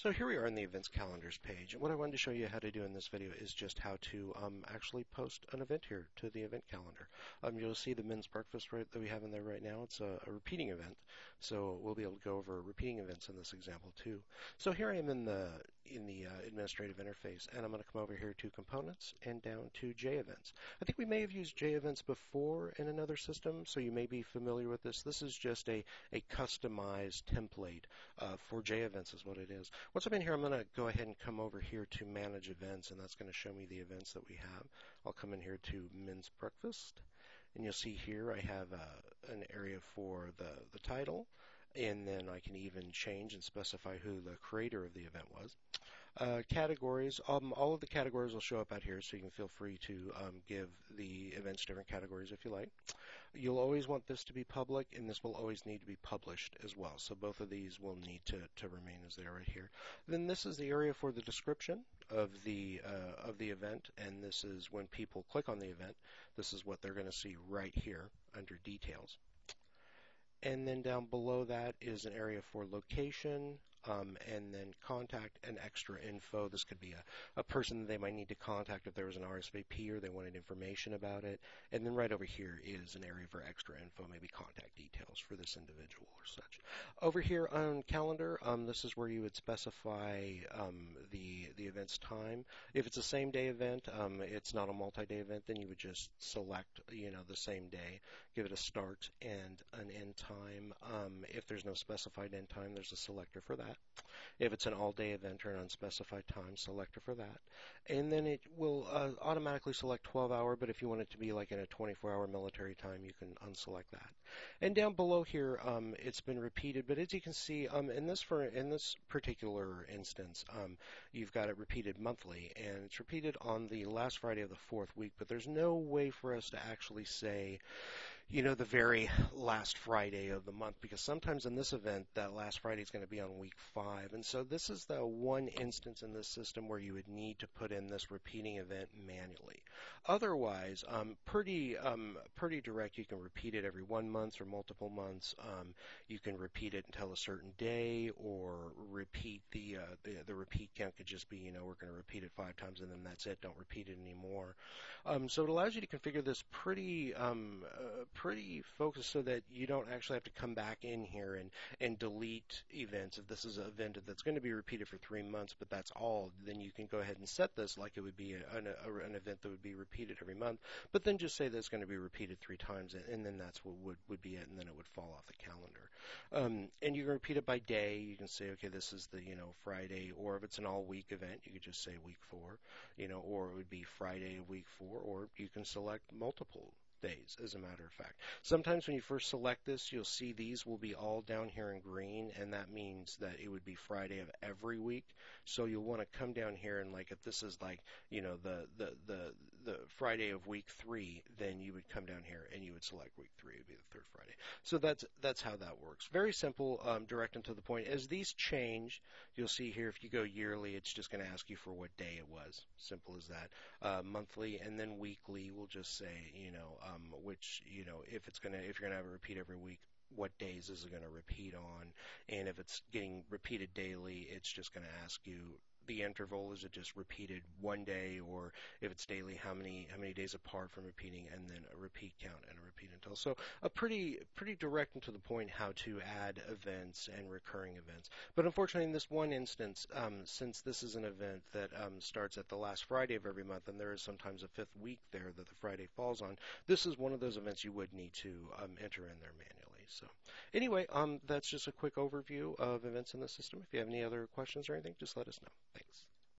So here we are in the events calendars page. And what I wanted to show you how to do in this video is just how to actually post an event here to the event calendar. You'll see the men's breakfast that we have in there right now. It's a repeating event. So we'll be able to go over repeating events in this example too. So here I am in the administrative interface, and I'm going to come over here to components and down to JEvents. I think we may have used JEvents before in another system, so you may be familiar with this. This is just a customized template for JEvents is what it is. Once I'm in here, I'm going to go ahead and come over here to manage events, and that's going to show me the events that we have. I'll come in here to men's breakfast, and you'll see here I have an area for the title, and then I can even change and specify who the creator of the event was. Categories, all of the categories will show up out here, so you can feel free to give the events different categories if you like. You'll always want this to be public, and this will always need to be published as well. So both of these will need to remain as they are right here. Then this is the area for the description of the event, and this is when people click on the event. This is what they're going to see right here under details. And then down below that is an area for location, and then contact and extra info. This could be a person that they might need to contact if there was an RSVP or they wanted information about it. And then right over here is an area for extra info, maybe contact details for this individual or such. Over here on calendar, this is where you would specify the event's time. If it's a same day event, it's not a multi-day event, then you would just select the same day, give it a start and an end time. If there's no specified end time, there's a selector for that. If it's an all-day event or an unspecified time, selector for that. And then it will automatically select 12-hour, but if you want it to be like in a 24-hour military time, you can unselect that. And down below here, it's been repeated, but as you can see, in this particular instance, you've got it repeated monthly, and it's repeated on the last Friday of the fourth week, but there's no way for us to actually say the very last Friday of the month, because sometimes in this event, that last Friday is going to be on week 5. And so this is the one instance in this system where you would need to put in this repeating event manually. Otherwise, pretty direct. You can repeat it every 1 month or multiple months. You can repeat it until a certain day, or repeat the repeat count could just be, we're going to repeat it 5 times and then that's it. Don't repeat it anymore. So it allows you to configure this pretty focused so that you don't actually have to come back in here and delete events. If this is an event that's going to be repeated for 3 months, but that's all, then you can go ahead and set this like it would be an event that would be repeated every month, but then just say that it's going to be repeated 3 times, and then that's what would be it, and then it would fall off the calendar. And you can repeat it by day. You can say, okay, this is the Friday, or if it's an all-week event, you could just say week 4, or it would be Friday of week 4, or you can select multiple days, as a matter of fact. Sometimes when you first select this, you'll see these will be all down here in green, and that means that it would be Friday of every week. So you'll want to come down here, and like if this is like the Friday of week 3, then you would come down here and you would select week 3. It would be the 3rd Friday. So that's how that works. Very simple, direct and to the point. As these change, you'll see here if you go yearly, it's just going to ask you for what day it was. Simple as that. Monthly and then weekly, we'll just say which if you're gonna have a repeat every week, what days is it going to repeat on? And if it's getting repeated daily, it's just going to ask you the interval. Is it just repeated one day, or if it's daily, how many days apart from repeating, and then a repeat count and a repeat until. So a pretty direct and to the point how to add events and recurring events. But unfortunately, in this one instance, since this is an event that starts at the last Friday of every month, and there is sometimes a 5th week there that the Friday falls on, this is one of those events you would need to enter in there manually. So anyway, that's just a quick overview of events in the system. If you have any other questions or anything, just let us know. Thanks.